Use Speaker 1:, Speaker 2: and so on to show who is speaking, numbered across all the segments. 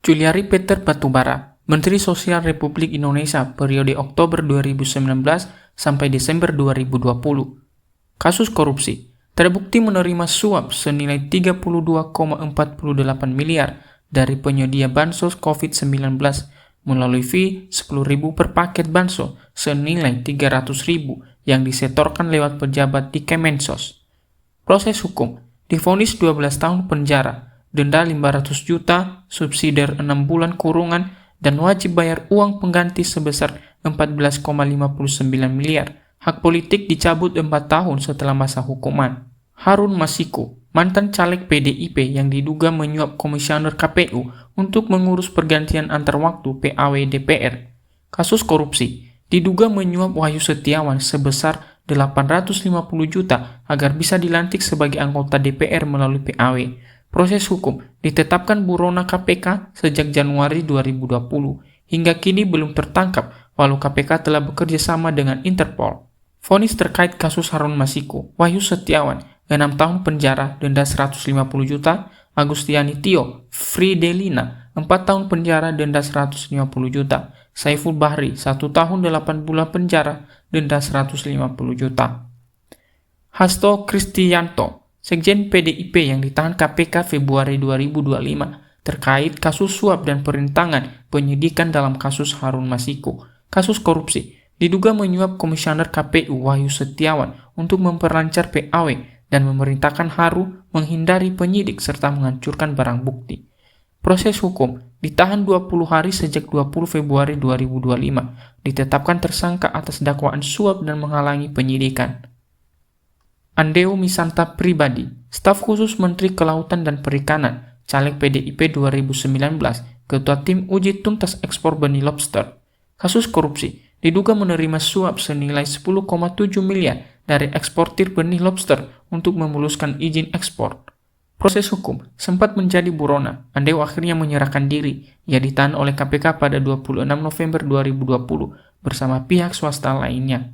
Speaker 1: Juliari Peter Batubara, Menteri Sosial Republik Indonesia periode Oktober 2019 sampai Desember 2020. Kasus korupsi, terbukti menerima suap senilai 32,48 miliar dari penyedia bansos COVID-19 melalui fee 10.000 per paket bansos senilai 300.000 yang disetorkan lewat pejabat di Kemensos. Proses hukum, divonis 12 tahun penjara, denda 500 juta, subsidiar 6 bulan kurungan, dan wajib bayar uang pengganti sebesar 14,59 miliar. Hak politik dicabut 4 tahun setelah masa hukuman. Harun Masiku, mantan caleg PDIP yang diduga menyuap komisioner KPU untuk mengurus pergantian antar waktu PAW DPR. Kasus korupsi, diduga menyuap Wahyu Setiawan sebesar 850 juta agar bisa dilantik sebagai anggota DPR melalui PAW. Proses hukum ditetapkan buronan KPK sejak Januari 2020. Hingga kini belum tertangkap, walau KPK telah bekerja sama dengan Interpol. Vonis terkait kasus Harun Masiku, Wahyu Setiawan, 6 tahun penjara, denda 150 juta, Agustiani Tio, Fridelina, 4 tahun penjara, denda 150 juta, Saiful Bahri, 1 tahun 8 bulan penjara, denda 150 juta. Hasto Kristianto, Sekjen PDIP yang ditahan KPK Februari 2025 terkait kasus suap dan perintangan penyidikan dalam kasus Harun Masiku. Kasus korupsi, diduga menyuap komisioner KPU Wahyu Setiawan untuk memperlancar PAW dan memerintahkan Haru menghindari penyidik serta menghancurkan barang bukti. Proses hukum, ditahan 20 hari sejak 20 Februari 2025, ditetapkan tersangka atas dakwaan suap dan menghalangi penyidikan. Andeo Misanta Pribadi, staf khusus Menteri Kelautan dan Perikanan, caleg PDIP 2019, ketua tim uji tuntas ekspor benih lobster. Kasus korupsi, diduga menerima suap senilai 10,7 miliar dari eksportir benih lobster untuk memuluskan izin ekspor. Proses hukum sempat menjadi buronan. Andeo akhirnya menyerahkan diri. Ia ditahan oleh KPK pada 26 November 2020 bersama pihak swasta lainnya.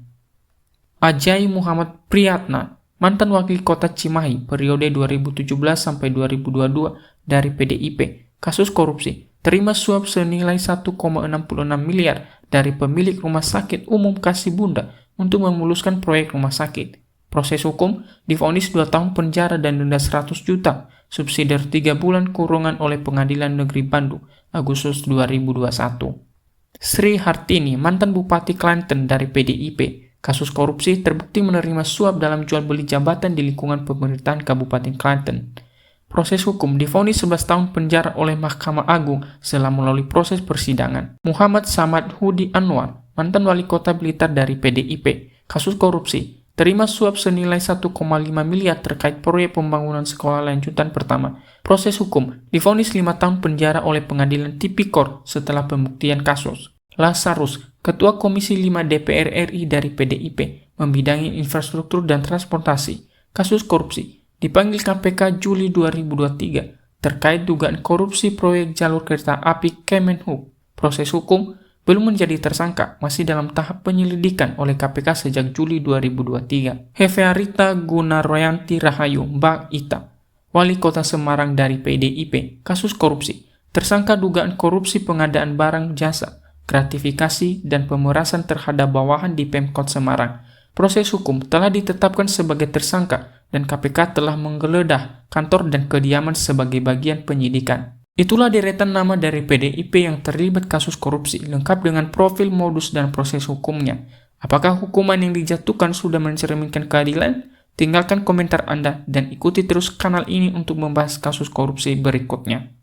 Speaker 1: Ajai Muhammad Priyatna, mantan wakil kota Cimahi periode 2017 sampai 2022 dari PDIP. Kasus korupsi, terima suap senilai 1,66 miliar dari pemilik Rumah Sakit Umum Kasih Bunda untuk memuluskan proyek rumah sakit. Proses hukum, divonis 2 tahun penjara dan denda 100 juta, subsidiar 3 bulan kurungan oleh Pengadilan Negeri Bandung, Agustus 2021. Sri Hartini, mantan Bupati Klaten dari PDIP. Kasus korupsi terbukti menerima suap dalam jual beli jabatan di lingkungan pemerintahan Kabupaten Klaten. Proses hukum divonis 11 tahun penjara oleh Mahkamah Agung setelah melalui proses persidangan. Muhammad Samad Hudi Anwar, mantan wali kota Blitar dari PDIP. Kasus korupsi, terima suap senilai 1,5 miliar terkait proyek pembangunan sekolah lanjutan pertama. Proses hukum divonis 5 tahun penjara oleh Pengadilan Tipikor setelah pembuktian kasus. Lazarus, Ketua Komisi 5 DPR RI dari PDIP, membidangi infrastruktur dan transportasi. Kasus korupsi, dipanggil KPK Juli 2023 terkait dugaan korupsi proyek jalur kereta api Kemenhub. Proses hukum belum menjadi tersangka, masih dalam tahap penyelidikan oleh KPK sejak Juli 2023. Hevearita Gunaroyanti Rahayu, Mbak Ita, Wali Kota Semarang dari PDIP, kasus korupsi, tersangka dugaan korupsi pengadaan barang jasa, gratifikasi, dan pemerasan terhadap bawahan di Pemkot Semarang. Proses hukum telah ditetapkan sebagai tersangka dan KPK telah menggeledah kantor dan kediaman sebagai bagian penyidikan. Itulah deretan nama dari PDIP yang terlibat kasus korupsi, lengkap dengan profil, modus, dan proses hukumnya. Apakah hukuman yang dijatuhkan sudah mencerminkan keadilan? Tinggalkan komentar Anda dan ikuti terus kanal ini untuk membahas kasus korupsi berikutnya.